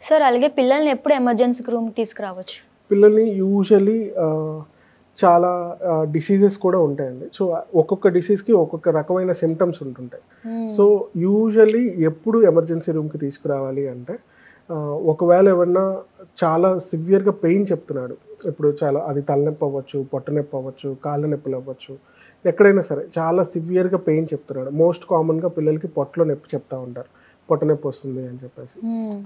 Sir అలాగే పిల్లల్ని ఎప్పుడు ఎమర్జెన్సీ రూమ్కి తీసుకురావచ్చు? పిల్లల్ని యూజువల్లీ చాలా డిసీజెస్ కూడా ఉంటాయండి. సో ఒక్కొక్క డిసీజ్కి ఒక్కొక్క రకమైన సిమ్టమ్స్ ఉంటుంటాయి. సో యూజువల్లీ ఎప్పుడు ఎమర్జెన్సీ రూమ్కి తీసుకురావాలి అంటే ఒకవేళ ఏమన్నా చాలా సివియర్గా పెయిన్ చెప్తున్నాడు, ఇప్పుడు చాలా అది తలనొప్పి అవ్వచ్చు, పొట్ట నొప్పి అవ్వచ్చు, కాళ్ళ నొప్పులు అవ్వచ్చు, ఎక్కడైనా సరే చాలా సివియర్గా పెయిన్ చెప్తున్నాడు. మోస్ట్ కామన్గా పిల్లలకి పొట్టలో నొప్పి చెప్తూ ఉంటారు, పొట్ట నొప్పి వస్తుంది అని చెప్పేసి,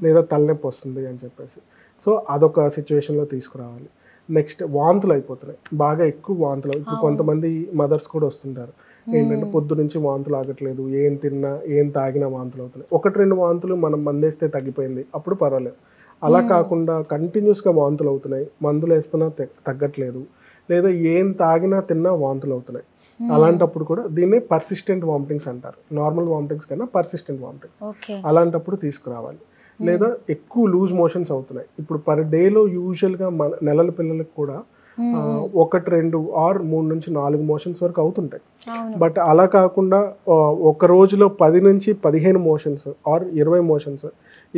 లేదా తలనొప్పి వస్తుంది అని చెప్పేసి. సో అదొక సిచ్యువేషన్లో తీసుకురావాలి. నెక్స్ట్ వాంతులు అయిపోతున్నాయి, బాగా ఎక్కువ వాంతులు. ఇప్పుడు కొంతమంది మదర్స్ కూడా వస్తుంటారు, ఏంటంటే పొద్దు నుంచి వాంతులు ఆగట్లేదు, ఏం తిన్నా ఏం తాగినా వాంతులు అవుతున్నాయి. 1-2 వాంతులు మనం మందేస్తే తగ్గిపోయింది, అప్పుడు పర్వాలేదు. అలా కాకుండా కంటిన్యూస్గా వాంతులు అవుతున్నాయి, మందులు వేస్తున్నా తగ్గట్లేదు, లేదా ఏం తాగినా తిన్నా వాంతులు అవుతున్నాయి. అలాంటప్పుడు కూడా దీన్నే పర్సిస్టెంట్ వామిటింగ్స్ అంటారు. నార్మల్ వామిటింగ్స్ కన్నా పర్సిస్టెంట్ వామిటింగ్. అలాంటప్పుడు తీసుకురావాలి. లేదా ఎక్కువ లూజ్ మోషన్స్ అవుతున్నాయి, ఇప్పుడు పర్ డేలో యూజువల్గా నెలల పిల్లలకు కూడా 1-2 ఆర్ 3-4 మోషన్స్ వరకు అవుతుంటాయి. బట్ అలా కాకుండా ఒక రోజులో 10-15 మోషన్స్ ఆర్ 20 మోషన్స్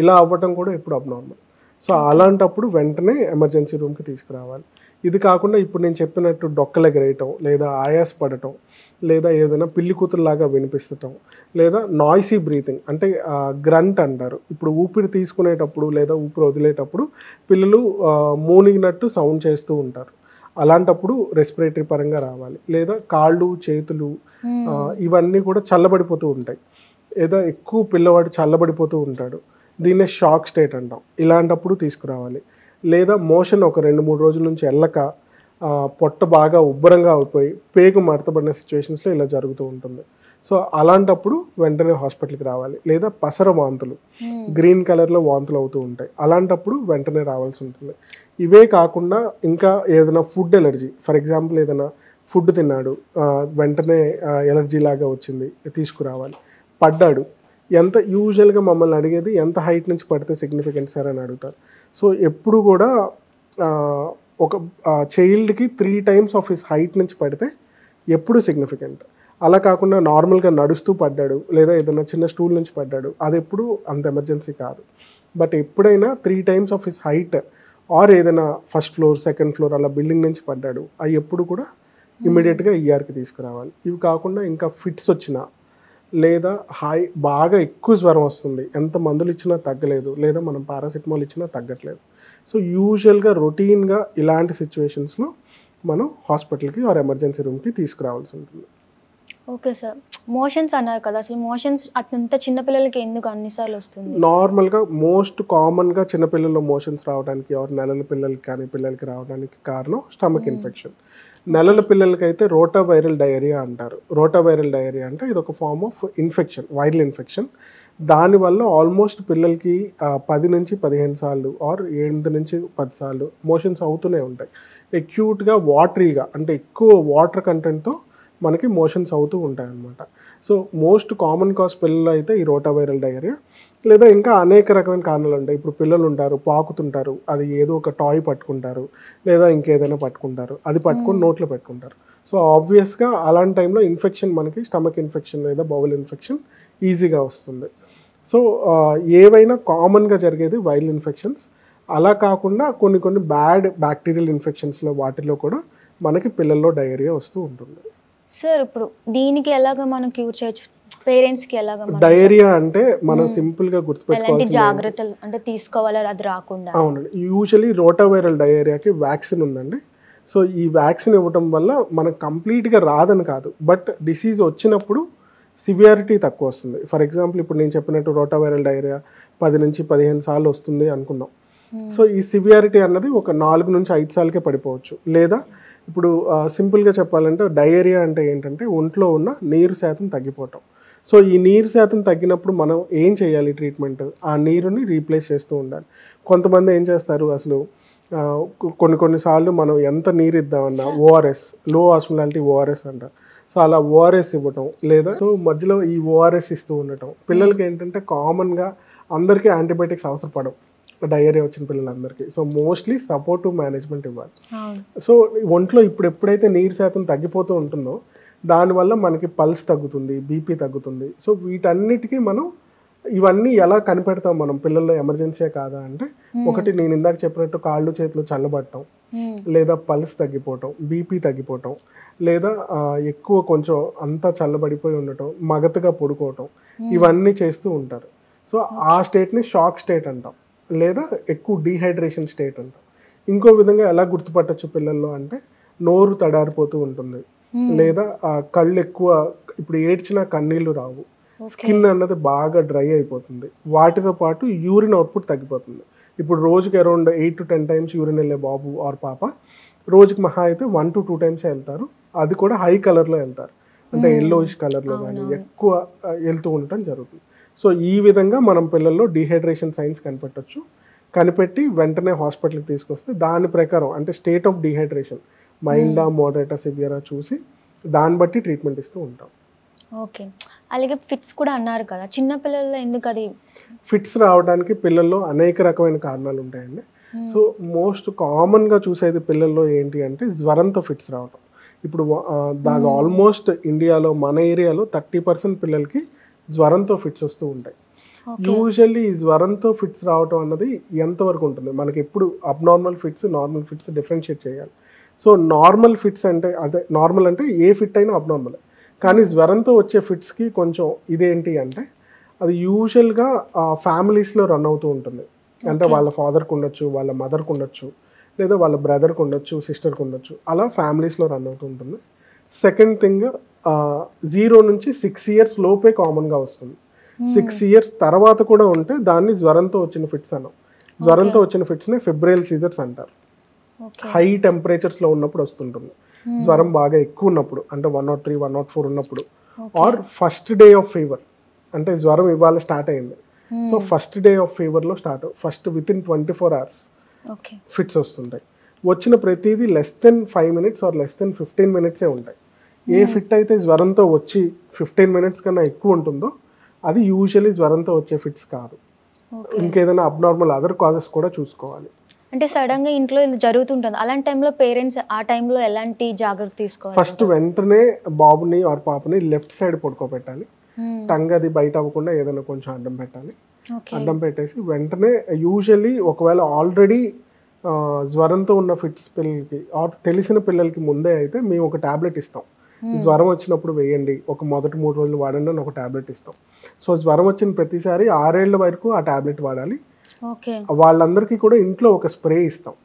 ఇలా అవ్వటం కూడా ఇప్పుడు అబ్నార్మల్. సో అలాంటప్పుడు వెంటనే ఎమర్జెన్సీ రూమ్కి తీసుకురావాలి. ఇది కాకుండా ఇప్పుడు నేను చెప్పినట్టు డొక్కలెగరేయటం, లేదా ఆయాస పడటం, లేదా ఏదైనా పిల్లి కూతురులాగా వినిపిస్తటం, లేదా నాయిసీ బ్రీతింగ్ అంటే గ్రంట్ అంటారు. ఇప్పుడు ఊపిరి తీసుకునేటప్పుడు లేదా ఊపిరి వదిలేటప్పుడు పిల్లలు మూనిగినట్టు సౌండ్ చేస్తూ ఉంటారు. అలాంటప్పుడు రెస్పిరేటరీ పరంగా రావాలి. లేదా కాళ్ళు చేతులు ఇవన్నీ కూడా చల్లబడిపోతూ ఉంటాయి, లేదా ఎక్కువ పిల్లవాడు చల్లబడిపోతూ ఉంటాడు, దీన్నే షాక్ స్టేట్ అంటాం. ఇలాంటప్పుడు తీసుకురావాలి. లేదా మోషన్ ఒక 2-3 రోజుల నుంచి వెళ్ళక పొట్ట బాగా ఉబ్బరంగా అయిపోయి పేగు మడతబడిన సిచ్యువేషన్స్లో ఇలా జరుగుతూ ఉంటుంది. సో అలాంటప్పుడు వెంటనే హాస్పిటల్కి రావాలి. లేదా పసర వాంతులు, గ్రీన్ కలర్లో వాంతులు అవుతూ ఉంటాయి, అలాంటప్పుడు వెంటనే రావాల్సి ఉంటుంది. ఇవే కాకుండా ఇంకా ఏదైనా ఫుడ్ ఎలర్జీ, ఫర్ ఎగ్జాంపుల్ ఏదైనా ఫుడ్ తిన్నాడు, వెంటనే ఎలర్జీ లాగా వచ్చింది, తీసుకురావాలి. పడ్డాడు, ఎంత యూజువల్గా మమ్మల్ని అడిగేది ఎంత హైట్ నుంచి పడితే సిగ్నిఫికెంట్ సార్ అని అడుగుతారు. సో ఎప్పుడు కూడా ఒక చైల్డ్కి 3 times ఆఫ్ హిస్ హైట్ నుంచి పడితే ఎప్పుడు సిగ్నిఫికెంట్. అలా కాకుండా నార్మల్గా నడుస్తూ పడ్డాడు, లేదా ఏదైనా చిన్న స్టూల్ నుంచి పడ్డాడు, అది ఎప్పుడు అంత ఎమర్జెన్సీ కాదు. బట్ ఎప్పుడైనా 3 times of his height or ఏదైనా ఫస్ట్ ఫ్లోర్ సెకండ్ ఫ్లోర్ అలా బిల్డింగ్ నుంచి పడ్డాడు, అవి ఎప్పుడు కూడా ఇమీడియట్గా ఈఆర్కి తీసుకురావాలి. ఇవి కాకుండా ఇంకా ఫిట్స్ వచ్చినా, లేదా బాగా ఎక్కువ జ్వరం వస్తుంది, ఎంత మందులు ఇచ్చినా తగ్గలేదు, లేదా మనం పారాసిటమాల్ ఇచ్చినా తగ్గట్లేదు. సో యూజువల్గా రొటీన్గా ఇలాంటి సిచ్యువేషన్స్లో మనం హాస్పిటల్కి ఆర్ ఎమర్జెన్సీ రూమ్కి తీసుకురావాల్సి ఉంటుంది. ఓకే సార్, మోషన్స్ అన్నారు కదా, అసలు మోషన్స్ అంత చిన్నపిల్లలకి ఎందుకు అన్నిసార్లు వస్తుంది? నార్మల్గా మోస్ట్ కామన్గా చిన్నపిల్లల్లో మోషన్స్ రావడానికి ఆర్ నెలల పిల్లలకి కానీ పిల్లలకి రావడానికి కారణం స్టమక్ ఇన్ఫెక్షన్. నెలల పిల్లలకైతే రోటావైరల్ డయేరియా అంటారు. రోటావైరల్ డయేరియా అంటే ఇది ఒక form of infection, viral infection. దానివల్ల ఆల్మోస్ట్ పిల్లలకి 10-15 సార్లు ఆర్ 8-10 సార్లు మోషన్స్ అవుతూనే ఉంటాయి. అక్యూట్గా వాటరీగా అంటే ఎక్కువ వాటర్ కంటెంట్తో మనకి మోషన్స్ అవుతూ ఉంటాయి అన్నమాట. సో మోస్ట్ కామన్ కాజ్ పిల్లలు అయితే ఈ రోటావైరల్ డయేరియా, లేదా ఇంకా అనేక రకమైన కారణాలు ఉంటాయి. ఇప్పుడు పిల్లలు ఉంటారు, పాకుతుంటారు, అది ఏదో ఒక టాయ్ పట్టుకుంటారు, లేదా ఇంకేదైనా పట్టుకుంటారు, అది పట్టుకొని నోట్లో పెట్టుకుంటారు. సో ఆబ్వియస్గా అలాంటి టైంలో ఇన్ఫెక్షన్ మనకి స్టమక్ ఇన్ఫెక్షన్ లేదా బౌల్ ఇన్ఫెక్షన్ ఈజీగా వస్తుంది. సో ఏవైనా కామన్గా జరిగేది వైరల్ ఇన్ఫెక్షన్స్. అలా కాకుండా కొన్ని బ్యాడ్ బ్యాక్టీరియల్ ఇన్ఫెక్షన్స్లో వాటిలో కూడా మనకి పిల్లల్లో డయేరియా వస్తూ ఉంటుంది. సార్ ఇప్పుడు దీనికి ఎలాగ మనం క్యూర్ చేయొచ్చు? పేరెంట్స్కి ఎలాగ? డయేరియా అంటే మనం సింపుల్గా గుర్తుపెట్టుకోవాలి జాగ్రత్తలు అంటే తీసుకోవాలి అది రాకుండా. అవునండి, యూజువలీ రోటావైరల్ డయేరియాకి వ్యాక్సిన్ ఉందండి. సో ఈ వ్యాక్సిన్ ఇవ్వడం వల్ల మనకు కంప్లీట్గా రాదని కాదు, బట్ డిసీజ్ వచ్చినప్పుడు సివియారిటీ తక్కువ వస్తుంది. ఫర్ ఎగ్జాంపుల్ ఇప్పుడు నేను చెప్పినట్టు రోటావైరల్ డయేరియా 10-15 సార్లు వస్తుంది అనుకున్నాం. సో ఈ సివియారిటీ అన్నది ఒక 4-5 సార్లకే పడిపోవచ్చు. లేదా ఇప్పుడు సింపుల్గా చెప్పాలంటే డయేరియా అంటే ఏంటంటే ఒంట్లో ఉన్న నీరు శాతం తగ్గిపోవటం. సో ఈ నీరు శాతం తగ్గినప్పుడు మనం ఏం చేయాలి? ట్రీట్మెంట్, ఆ నీరుని రీప్లేస్ చేస్తూ ఉండాలి. కొంతమంది ఏం చేస్తారు, అసలు కొన్నిసార్లు మనం ఎంత నీరు ఇద్దామన్నా ఓఆర్ఎస్, లో ఆస్మోలారిటీ ఓఆర్ఎస్ అంటారు. సో అలా ఓఆర్ఎస్ ఇవ్వటం, లేదా సో మధ్యలో ఈ ఓఆర్ఎస్ ఇస్తూ ఉండటం. పిల్లలకి ఏంటంటే కామన్గా అందరికీ యాంటీబయాటిక్స్ అవసరపడవు డయేరియా వచ్చిన పిల్లలందరికీ. సో మోస్ట్లీ సపోర్టివ్ మేనేజ్మెంట్ ఇవ్వాలి. సో ఒంట్లో ఎప్పుడైతే నీరు శాతం తగ్గిపోతూ ఉంటుందో దానివల్ల మనకి పల్స్ తగ్గుతుంది, బీపీ తగ్గుతుంది. సో వీటన్నిటికీ మనం ఇవన్నీ ఎలా కనిపెడతాం మనం పిల్లల్లో ఎమర్జెన్సీ కాదా అంటే, ఒకటి నేను ఇందాక చెప్పినట్టు కాళ్ళు చేతులు చల్లబడటం, లేదా పల్స్ తగ్గిపోవటం, బీపీ తగ్గిపోవటం, లేదా ఎక్కువ కొంచెం అంతా చల్లబడిపోయి ఉండటం, మగతగా పడుకోవటం, ఇవన్నీ చేస్తూ ఉంటారు. సో ఆ స్టేట్ని షాక్ స్టేట్ అంటాం, లేదా ఎక్కువ డీహైడ్రేషన్ స్టేట్ అంటాం. ఇంకో విధంగా ఎలా గుర్తుపట్టచ్చు పిల్లల్లో అంటే, నోరు తడారిపోతూ ఉంటుంది, లేదా కళ్ళు ఎక్కువ, ఇప్పుడు ఏడ్చినా కన్నీళ్లు రావు, స్కిన్ అన్నది బాగా డ్రై అయిపోతుంది, వాటితో పాటు యూరిన్ అవుట్పుట్ తగ్గిపోతుంది. ఇప్పుడు రోజుకి అరౌండ్ 8 to 10 times యూరిన్ వెళ్ళే బాబు ఆర్ పాప రోజుకి మహా అయితే 1 to 2 times వెళ్తారు. అది కూడా హై కలర్లో వెళ్తారు, అంటే ఎల్లోయిష్ కలర్లో కానీ ఎక్కువ వెళ్తూ ఉండటం జరుగుతుంది. సో ఈ విధంగా మనం పిల్లల్లో డీహైడ్రేషన్ సైన్స్ కనిపెట్టచ్చు. కనిపెట్టి వెంటనే హాస్పిటల్కి తీసుకొస్తే దాని ప్రకారం అంటే స్టేట్ ఆఫ్ డీహైడ్రేషన్ మైల్డా, మోడరేటా, సివియరా చూసి దాన్ని బట్టి ట్రీట్మెంట్ ఇస్తూ ఉంటాం. ఓకే. అలాగే ఫిట్స్ కూడా అన్నారు కదా, చిన్న పిల్లల్లో ఎందుకు అది? ఫిట్స్ రావడానికి పిల్లల్లో అనేక రకమైన కారణాలు ఉంటాయండి. సో మోస్ట్ కామన్గా చూసేది పిల్లల్లో ఏంటి అంటే జ్వరంతో ఫిట్స్ రావటం. ఇప్పుడు దాని ఆల్మోస్ట్ ఇండియాలో మన ఏరియాలో 30% పిల్లలకి జ్వరంతో ఫిట్స్ వస్తూ ఉంటాయి. యూజువల్లీ ఈ జ్వరంతో ఫిట్స్ రావటం అన్నది ఎంతవరకు ఉంటుంది, మనకి ఎప్పుడు abnormal fits, normal fits differentiate చేయాలి. సో నార్మల్ ఫిట్స్ అంటే అదే, నార్మల్ అంటే ఏ ఫిట్ అయినా అబ్నార్మల్, కానీ జ్వరంతో వచ్చే ఫిట్స్కి కొంచెం ఇదేంటి అంటే అది యూజువల్గా ఫ్యామిలీస్లో రన్ అవుతూ ఉంటుంది. అంటే వాళ్ళ ఫాదర్కి ఉండొచ్చు, వాళ్ళ మదర్కి ఉండొచ్చు, లేదా వాళ్ళ బ్రదర్కి ఉండొచ్చు, సిస్టర్కి ఉండొచ్చు, అలా ఫ్యామిలీస్లో రన్ అవుతూ ఉంటుంది. సెకండ్ థింగ్, 0 నుంచి 6 years లోపే కామన్గా వస్తుంది. 6 years తర్వాత కూడా ఉంటే దాన్ని జ్వరంతో వచ్చిన ఫిట్స్ అన్నాం. జ్వరంతో వచ్చిన ఫిట్స్ని ఫిబ్రైల్ సీజర్స్ అంటారు. హై టెంపరేచర్స్లో ఉన్నప్పుడు వస్తుంటుంది, జ్వరం బాగా ఎక్కువ ఉన్నప్పుడు, అంటే 103, 104 ఉన్నప్పుడు, or first day of fever, అంటే జ్వరం ఇవాళ స్టార్ట్ అయింది, సో ఫస్ట్ డే ఆఫ్ ఫీవర్లో start, first within 24 hours fits వస్తుంటాయి. వచ్చిన ప్రతిదీ less than 5 minutes or less than 15 minutes ఉంటాయి. ఏ ఫిట్ అయితే జ్వరంతో వచ్చి 15 minutes కన్నా ఎక్కువ ఉంటుందో అది యూజువల్లీ జ్వరంతో వచ్చే ఫిట్స్ కాదు. ఇంకేదైనా అబ్నార్మల్ అదర్ కాజెస్ కూడా చూసుకోవాలి. అంటే సడన్గా ఇంట్లో ఇది జరుగుతుంటుంది, అలాంటి టైంలో పేరెంట్స్ ఆ టైంలో ఎలాంటి జాగ్రత్త తీసుకోవాలి? ఫస్ట్ వెంటనే బాబుని ఆర్ పాపని లెఫ్ట్ సైడ్ పడుకోబెట్టాలి, టంగ్ అది బయట అవ్వకుండా ఏదైనా కొంచెం అడ్డం పెట్టాలి. అడ్డం పెట్టేసి వెంటనే యూజువల్లీ ఒకవేళ ఆల్రెడీ జ్వరంతో ఉన్న ఫిట్స్ పిల్లలకి ఆర్ తెలిసిన పిల్లలకి ముందే అయితే మేము ఒక టాబ్లెట్ ఇస్తాం. జ్వరం వచ్చినప్పుడు వేయండి, ఒక మొదటి 3 రోజులు వాడండి అని ఒక టాబ్లెట్ ఇస్తాం. సో జ్వరం వచ్చిన ప్రతిసారి 6 ఏళ్ల వరకు ఆ టాబ్లెట్ వాడాలి. వాళ్ళందరికీ కూడా ఇంట్లో ఒక స్ప్రే ఇస్తాం.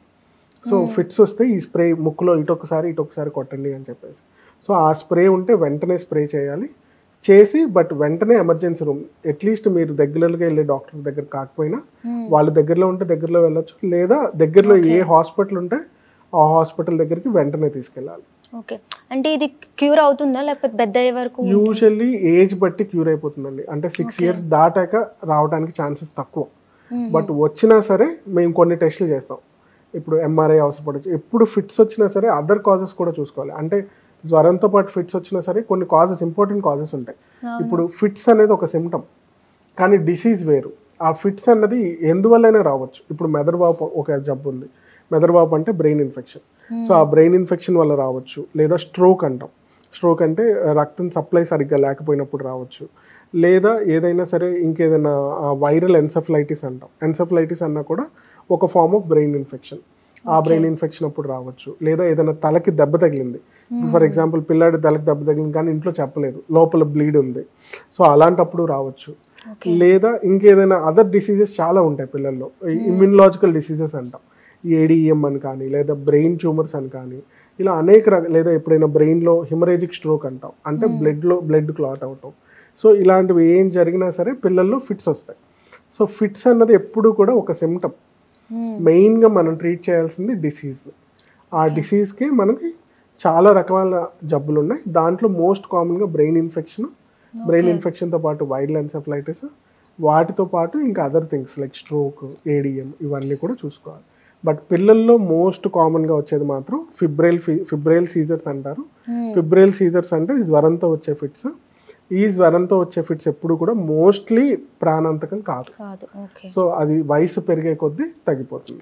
సో ఫిట్స్ వస్తే ఈ స్ప్రే ముక్కులో ఇటొకసారి కొట్టండి అని చెప్పేసి, సో ఆ స్ప్రే ఉంటే వెంటనే స్ప్రే చేసి బట్ వెంటనే ఎమర్జెన్సీ రూమ్, అట్లీస్ట్ మీరు రెగ్యులర్గా వెళ్ళే డాక్టర్ దగ్గర కాకపోయినా వాళ్ళు దగ్గరలో ఉంటే దగ్గరలో వెళ్ళొచ్చు, లేదా దగ్గరలో ఏ హాస్పిటల్ ఉంటే ఆ హాస్పిటల్ దగ్గరికి వెంటనే తీసుకెళ్ళాలి. ఓకే. అంటే ఇది క్యూర్ అవుతుందా లేకపోతే పెద్ద అయ్యే వరకు? యూజువల్లీ ఏజ్ బట్టి క్యూర్ అయిపోతుందండి. అంటే 6 years దాటాక రావడానికి ఛాన్సెస్ తక్కువ, బట్ వచ్చినా సరే మేము కొన్ని టెస్టులు చేస్తాం. ఇప్పుడు ఎంఆర్ఐ అవసరపడచ్చు. ఎప్పుడు ఫిట్స్ వచ్చినా సరే అదర్ కాజెస్ కూడా చూసుకోవాలి. అంటే జ్వరంతో పాటు ఫిట్స్ వచ్చినా సరే కొన్ని కాజెస్, ఇంపార్టెంట్ కాజెస్ ఉంటాయి. ఇప్పుడు ఫిట్స్ అనేది ఒక సిమ్టమ్, కానీ డిసీజ్ వేరు. ఆ ఫిట్స్ అన్నది ఎందువల్లైనా రావచ్చు. ఇప్పుడు మెదడువాపు ఒక జబ్బు ఉంది, మెదడువాపు అంటే బ్రెయిన్ ఇన్ఫెక్షన్, సో ఆ బ్రెయిన్ ఇన్ఫెక్షన్ వల్ల రావచ్చు. లేదా స్ట్రోక్ అంటాం, స్ట్రోక్ అంటే రక్తం సప్లై సరిగ్గా లేకపోయినప్పుడు రావచ్చు. లేదా ఏదైనా సరే ఇంకేదైనా వైరల్ ఎన్సెఫలైటిస్ అంటాం. ఎన్సెఫలైటిస్ అన్నా కూడా ఒక ఫార్మ్ ఆఫ్ బ్రెయిన్ ఇన్ఫెక్షన్, ఆ బ్రెయిన్ ఇన్ఫెక్షన్ అప్పుడు రావచ్చు. లేదా ఏదైనా తలకి దెబ్బ తగిలింది, ఫర్ ఎగ్జాంపుల్ పిల్లాడి తలకి దెబ్బ తగిలింది కానీ ఇంట్లో చెప్పలేదు, లోపల బ్లీడ్ ఉంది, సో అలాంటప్పుడు రావచ్చు. లేదా ఇంకేదైనా అదర్ డిసీజెస్ చాలా ఉంటాయి పిల్లల్లో, ఇమ్యూనలాజికల్ డిసీజెస్ అంటాం, ఏడిఎం అని కానీ, లేదా బ్రెయిన్ ట్యూమర్స్ అని కానీ, ఇలా అనేక లేదా ఎప్పుడైనా బ్రెయిన్లో హిమరేజిక్ స్ట్రోక్ అంటాం, అంటే బ్లడ్ క్లాట్ అవటం. సో ఇలాంటివి ఏం జరిగినా సరే పిల్లల్లో ఫిట్స్ వస్తాయి. సో ఫిట్స్ అన్నది ఎప్పుడు కూడా ఒక సిమ్టమ్. మెయిన్గా మనం ట్రీట్ చేయాల్సింది డిసీజ్. ఆ డిసీజ్కి మనకి చాలా రకాల జబ్బులు ఉన్నాయి. దాంట్లో మోస్ట్ కామన్గా బ్రెయిన్ ఇన్ఫెక్షన్, బ్రెయిన్ ఇన్ఫెక్షన్తో పాటు వైరల్ ఎన్సెఫలైటిస్, వాటితో పాటు ఇంకా other things like stroke, ATM, ఇవన్నీ కూడా చూసుకోవాలి. బట్ పిల్లల్లో మోస్ట్ కామన్గా వచ్చేది మాత్రం ఫిబ్రైల్ సీజర్స్ అంటారు. ఫిబ్రైల్ సీజర్స్ అంటే జ్వరంతో వచ్చే ఫిట్స్. ఈ జ్వరంతో వచ్చే ఫిట్స్ ఎప్పుడు కూడా మోస్ట్లీ ప్రాణాంతకం కాదు. సో అది వయసు పెరిగే కొద్దీ తగ్గిపోతుంది.